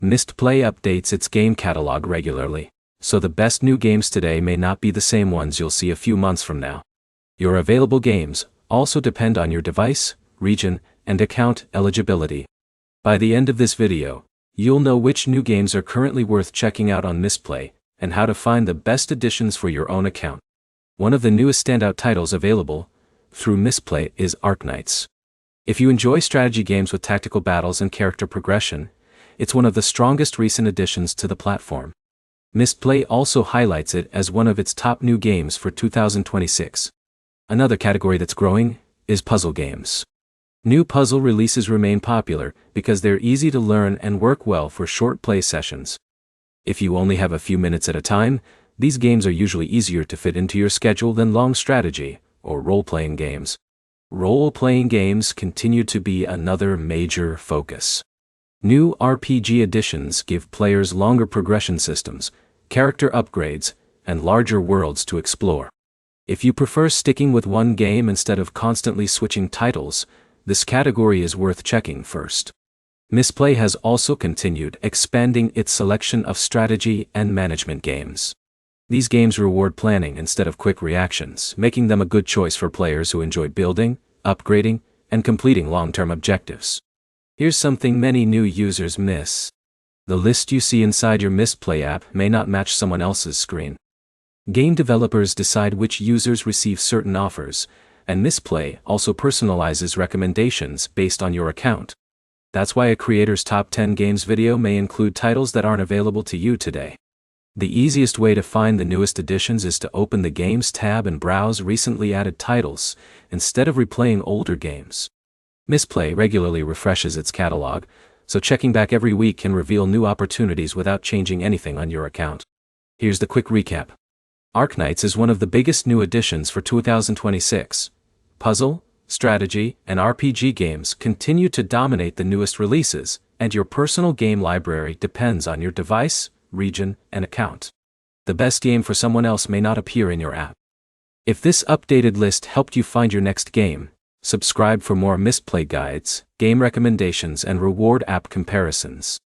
Mistplay updates its game catalog regularly, so the best new games today may not be the same ones you'll see a few months from now. Your available games also depend on your device, region, and account eligibility. By the end of this video, you'll know which new games are currently worth checking out on Mistplay, and how to find the best additions for your own account. One of the newest standout titles available through Mistplay is Arknights. If you enjoy strategy games with tactical battles and character progression, it's one of the strongest recent additions to the platform. Mistplay also highlights it as one of its top new games for 2026. Another category that's growing is puzzle games. New puzzle releases remain popular because they're easy to learn and work well for short play sessions. If you only have a few minutes at a time, these games are usually easier to fit into your schedule than long strategy or role-playing games. Role-playing games continue to be another major focus. New RPG additions give players longer progression systems, character upgrades, and larger worlds to explore. If you prefer sticking with one game instead of constantly switching titles, this category is worth checking first. Mistplay has also continued expanding its selection of strategy and management games. These games reward planning instead of quick reactions, making them a good choice for players who enjoy building, upgrading, and completing long-term objectives. Here's something many new users miss. The list you see inside your Mistplay app may not match someone else's screen. Game developers decide which users receive certain offers, and Mistplay also personalizes recommendations based on your account. That's why a creator's top 10 games video may include titles that aren't available to you today. The easiest way to find the newest additions is to open the Games tab and browse recently added titles, instead of replaying older games. Mistplay regularly refreshes its catalog, so checking back every week can reveal new opportunities without changing anything on your account. Here's the quick recap. Arknights is one of the biggest new additions for 2026. Puzzle, strategy, and RPG games continue to dominate the newest releases, and your personal game library depends on your device, region, and account. The best game for someone else may not appear in your app. If this updated list helped you find your next game, subscribe for more Mistplay guides, game recommendations, and reward app comparisons.